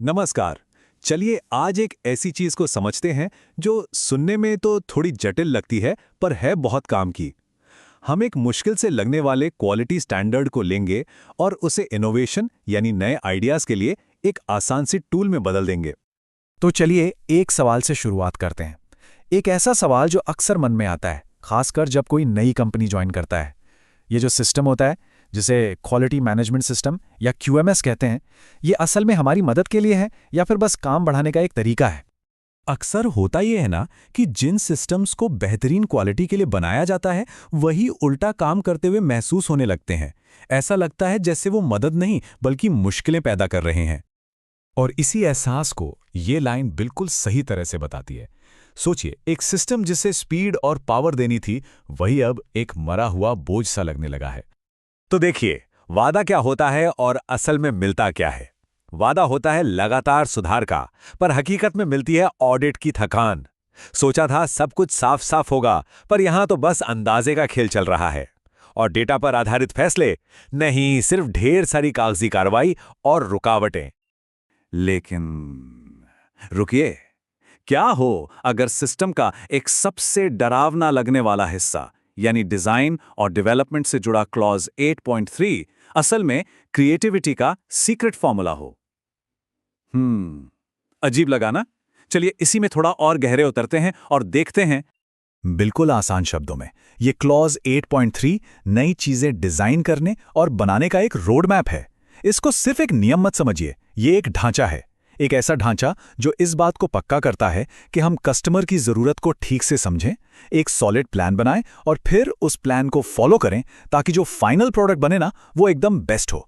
नमस्कार। चलिए आज एक ऐसी चीज को समझते हैं जो सुनने में तो थोड़ी जटिल लगती है पर है बहुत काम की। हम एक मुश्किल से लगने वाले क्वालिटी स्टैंडर्ड को लेंगे और उसे इनोवेशन यानी नए आइडियाज के लिए एक आसान सी टूल में बदल देंगे। तो चलिए एक सवाल से शुरुआत करते हैं। एक ऐसा सवाल जो अक्सर मन में आता है, खासकर जब कोई नई कंपनी ज्वाइन करता है। ये जो सिस्टम होता है, जिसे क्वालिटी मैनेजमेंट सिस्टम या क्यूएमएस कहते हैं, ये असल में हमारी मदद के लिए है या फिर बस काम बढ़ाने का एक तरीका है? अक्सर होता यह है ना कि जिन सिस्टम्स को बेहतरीन क्वालिटी के लिए बनाया जाता है वही उल्टा काम करते हुए महसूस होने लगते हैं। ऐसा लगता है जैसे वो मदद नहीं बल्कि मुश्किलें पैदा कर रहे हैं। और इसी एहसास को ये लाइन बिल्कुल सही तरह से बताती है। सोचिए, एक सिस्टम जिसे स्पीड और पावर देनी थी वही अब एक मरा हुआ बोझ सा लगने लगा है। तो देखिए, वादा क्या होता है और असल में मिलता क्या है। वादा होता है लगातार सुधार का, पर हकीकत में मिलती है ऑडिट की थकान। सोचा था सब कुछ साफ साफ होगा, पर यहां तो बस अंदाजे का खेल चल रहा है। और डेटा पर आधारित फैसले नहीं, सिर्फ ढेर सारी कागजी कार्रवाई और रुकावटें। लेकिन रुकिए, क्या हो अगर सिस्टम का एक सबसे डरावना लगने वाला हिस्सा यानी डिजाइन और डेवलपमेंट से जुड़ा क्लॉज 8.3 असल में क्रिएटिविटी का सीक्रेट फॉर्मूला हो? अजीब लगा ना? चलिए इसी में थोड़ा और गहरे उतरते हैं और देखते हैं। बिल्कुल आसान शब्दों में, ये क्लॉज 8.3 नई चीजें डिजाइन करने और बनाने का एक रोड मैप है। इसको सिर्फ एक नियम मत समझिए, ये एक ढांचा है। एक ऐसा ढांचा जो इस बात को पक्का करता है कि हम कस्टमर की जरूरत को ठीक से समझें, एक सॉलिड प्लान बनाएं और फिर उस प्लान को फॉलो करें ताकि जो फाइनल प्रोडक्ट बने ना, वो एकदम बेस्ट हो।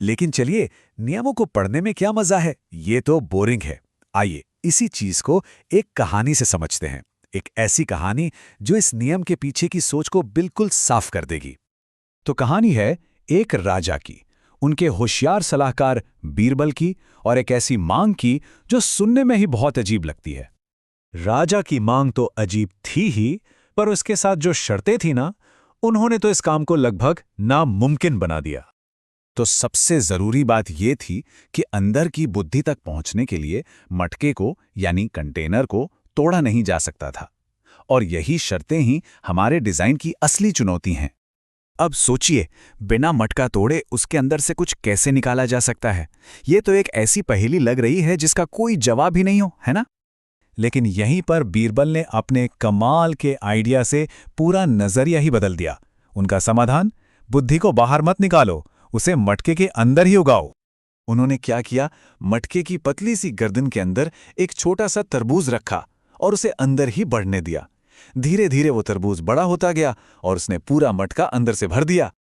लेकिन चलिए, नियमों को पढ़ने में क्या मजा है? ये तो बोरिंग है। आइए इसी चीज को एक कहानी से समझते हैं। एक ऐसी कहानी जो इस नियम के पीछे की सोच को बिल्कुल साफ कर देगी। तो कहानी है एक राजा की, उनके होशियार सलाहकार बीरबल की और एक ऐसी मांग की जो सुनने में ही बहुत अजीब लगती है। राजा की मांग तो अजीब थी ही, पर उसके साथ जो शर्तें थी ना, उन्होंने तो इस काम को लगभग नामुमकिन बना दिया। तो सबसे जरूरी बात यह थी कि अंदर की बुद्धि तक पहुंचने के लिए मटके को यानी कंटेनर को तोड़ा नहीं जा सकता था। और यही शर्तें ही हमारे डिजाइन की असली चुनौती हैं। अब सोचिए, बिना मटका तोड़े उसके अंदर से कुछ कैसे निकाला जा सकता है? ये तो एक ऐसी पहेली लग रही है जिसका कोई जवाब ही नहीं हो, है ना? लेकिन यहीं पर बीरबल ने अपने कमाल के आइडिया से पूरा नजरिया ही बदल दिया। उनका समाधान, बुद्धि को बाहर मत निकालो, उसे मटके के अंदर ही उगाओ। उन्होंने क्या किया, मटके की पतली सी गर्दन के अंदर एक छोटा सा तरबूज रखा और उसे अंदर ही बढ़ने दिया। धीरे धीरे वो तरबूज बड़ा होता गया और उसने पूरा मटका अंदर से भर दिया।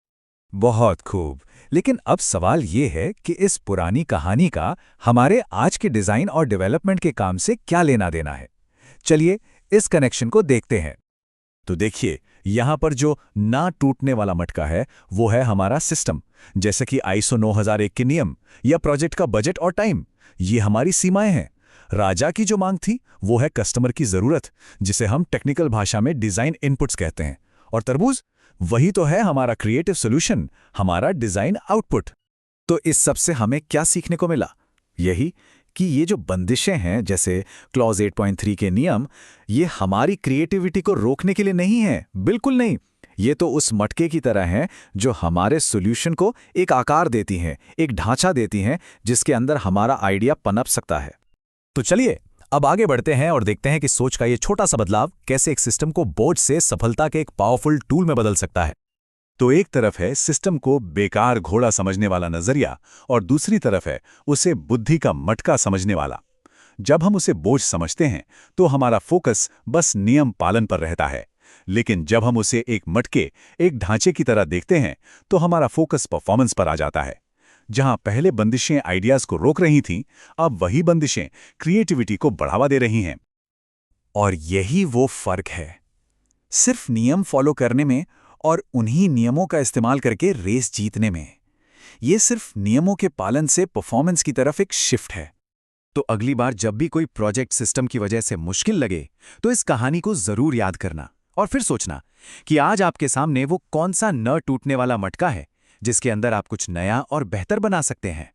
बहुत खूब। लेकिन अब सवाल ये है कि इस पुरानी कहानी का हमारे आज के डिजाइन और डेवलपमेंट के काम से क्या लेना देना है। चलिए इस कनेक्शन को देखते हैं। तो देखिए, यहां पर जो ना टूटने वाला मटका है वो है हमारा सिस्टम, जैसे कि ISO 9001 के नियम या प्रोजेक्ट का बजट और टाइम। ये हमारी सीमाएं हैं। राजा की जो मांग थी वो है कस्टमर की जरूरत, जिसे हम टेक्निकल भाषा में डिजाइन इनपुट्स कहते हैं। और तरबूज, वही तो है हमारा क्रिएटिव सॉल्यूशन, हमारा डिजाइन आउटपुट। तो इस सब से हमें क्या सीखने को मिला? यही कि ये जो बंदिशें हैं जैसे क्लॉज 8.3 के नियम, ये हमारी क्रिएटिविटी को रोकने के लिए नहीं है, बिल्कुल नहीं। ये तो उस मटके की तरह हैं जो हमारे सॉल्यूशन को एक आकार देती हैं, एक ढांचा देती हैं जिसके अंदर हमारा आइडिया पनप सकता है। तो चलिए अब आगे बढ़ते हैं और देखते हैं कि सोच का ये छोटा सा बदलाव कैसे एक सिस्टम को बोझ से सफलता के एक पावरफुल टूल में बदल सकता है। तो एक तरफ है सिस्टम को बेकार घोड़ा समझने वाला नजरिया और दूसरी तरफ है उसे बुद्धि का मटका समझने वाला। जब हम उसे बोझ समझते हैं तो हमारा फोकस बस नियम पालन पर रहता है, लेकिन जब हम उसे एक मटके, एक ढांचे की तरह देखते हैं तो हमारा फोकस परफॉर्मेंस पर आ जाता है। जहां पहले बंदिशें आइडियाज को रोक रही थीं, अब वही बंदिशें क्रिएटिविटी को बढ़ावा दे रही हैं। और यही वो फर्क है, सिर्फ नियम फॉलो करने में और उन्हीं नियमों का इस्तेमाल करके रेस जीतने में। ये सिर्फ नियमों के पालन से परफॉर्मेंस की तरफ एक शिफ्ट है। तो अगली बार जब भी कोई प्रोजेक्ट सिस्टम की वजह से मुश्किल लगे तो इस कहानी को जरूर याद करना और फिर सोचना कि आज आपके सामने वो कौन सा न टूटने वाला मटका है जिसके अंदर आप कुछ नया और बेहतर बना सकते हैं।